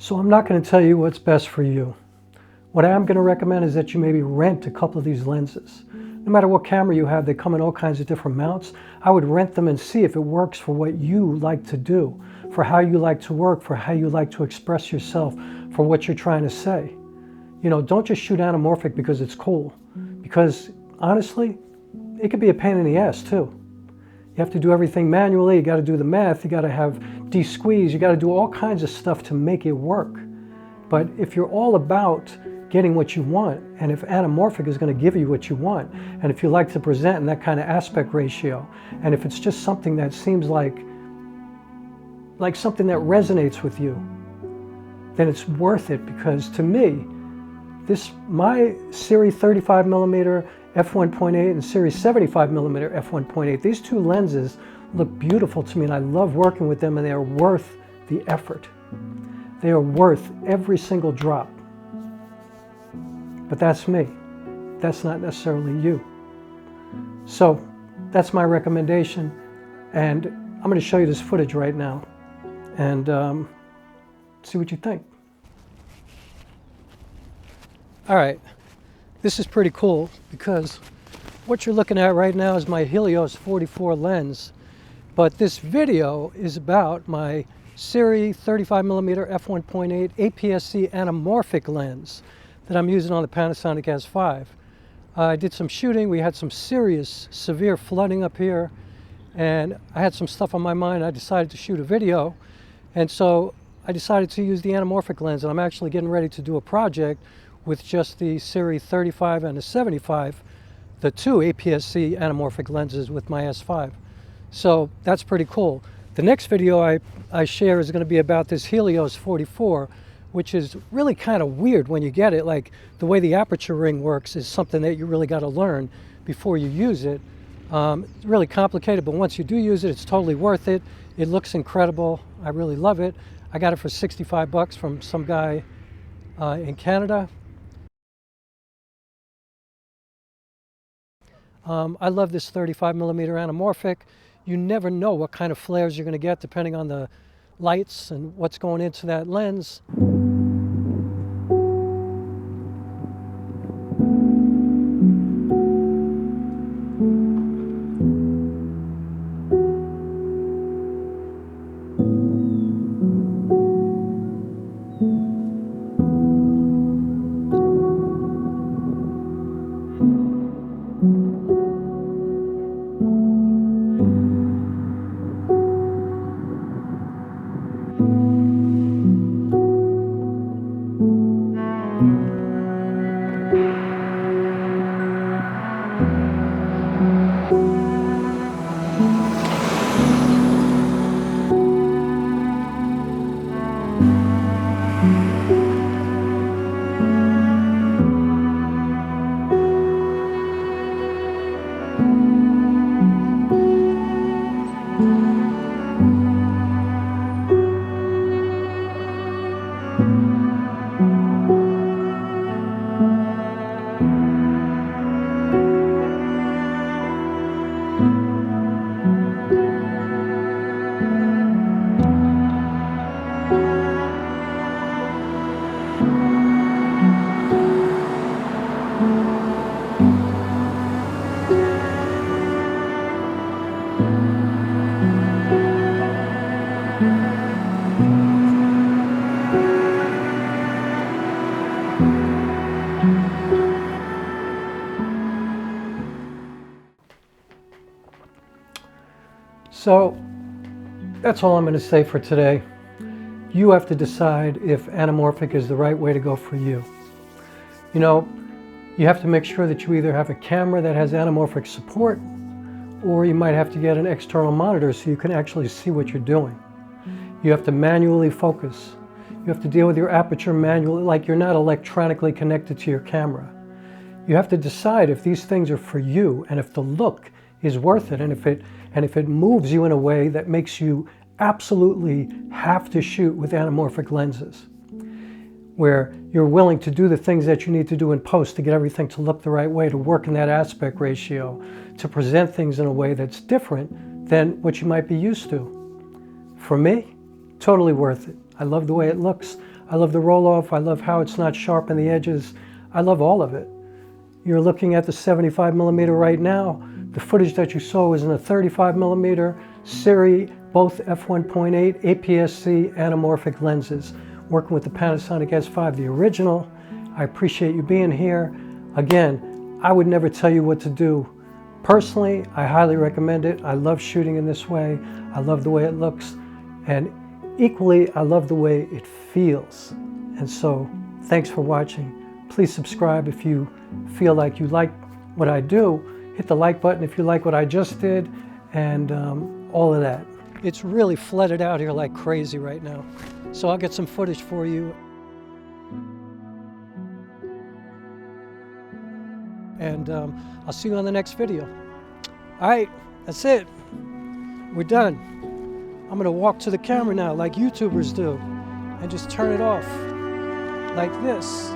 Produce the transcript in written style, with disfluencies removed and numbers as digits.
So I'm not going to tell you what's best for you. What I am going to recommend is that you maybe rent a couple of these lenses. No matter what camera you have, they come in all kinds of different mounts. I would rent them and see if it works for what you like to do, for how you like to work, for how you like to express yourself, for what you're trying to say. You know, don't just shoot anamorphic because it's cool. Because honestly, it could be a pain in the ass too. You have to do everything manually, you got to do the math, you got to have de-squeeze, you got to do all kinds of stuff to make it work. But if you're all about getting what you want, and if anamorphic is going to give you what you want, and if you like to present in that kind of aspect ratio, and if it's just something that seems like something that resonates with you, then it's worth it. Because to me, my Sirui 35mm f1.8 and Sirui 75mm f1.8, these two lenses look beautiful to me, and I love working with them, and they are worth the effort. They are worth every single drop. But that's me. That's not necessarily you. So that's my recommendation, and I'm going to show you this footage right now and see what you think. All right, this is pretty cool because what you're looking at right now is my Helios 44 lens, but this video is about my Sirui 35mm f1.8 APS-C anamorphic lens that I'm using on the Panasonic S5. I did some shooting. We had some serious, severe flooding up here, and I had some stuff on my mind. I decided to shoot a video, and so I decided to use the anamorphic lens, and I'm actually getting ready to do a project with just the Sirui 35 and the 75, the two APS-C anamorphic lenses with my S5. So that's pretty cool. The next video I share is going to be about this Helios 44, which is really kind of weird when you get it. Like, the way the aperture ring works is something that you really got to learn before you use it. It's really complicated, but once you do use it, it's totally worth it. It looks incredible. I really love it. I got it for 65 bucks from some guy in Canada. I love this 35mm anamorphic. You never know what kind of flares you're going to get depending on the lights and what's going into that lens. So that's all I'm going to say for today. You have to decide if anamorphic is the right way to go for you. You know, you have to make sure that you either have a camera that has anamorphic support, or you might have to get an external monitor so you can actually see what you're doing. You have to manually focus. You have to deal with your aperture manually, like you're not electronically connected to your camera. You have to decide if these things are for you and if the look is worth it, and if it moves you in a way that makes you absolutely have to shoot with anamorphic lenses, where you're willing to do the things that you need to do in post to get everything to look the right way, to work in that aspect ratio, to present things in a way that's different than what you might be used to. For me, totally worth it. I love the way it looks. I love the roll-off. I love how it's not sharp on the edges. I love all of it. You're looking at the 75mm right now. The footage that you saw was in a 35mm Sirui, both f1.8 APS-C anamorphic lenses, working with the Panasonic S5, the original. I appreciate you being here. Again, I would never tell you what to do. Personally, I highly recommend it. I love shooting in this way. I love the way it looks. And equally, I love the way it feels. And so, thanks for watching. Please subscribe if you feel like you like what I do. Hit the like button if you like what I just did, and all of that. It's really flooded out here like crazy right now. So I'll get some footage for you. And I'll see you on the next video. All right, that's it. We're done. I'm gonna walk to the camera now like YouTubers do and just turn it off like this.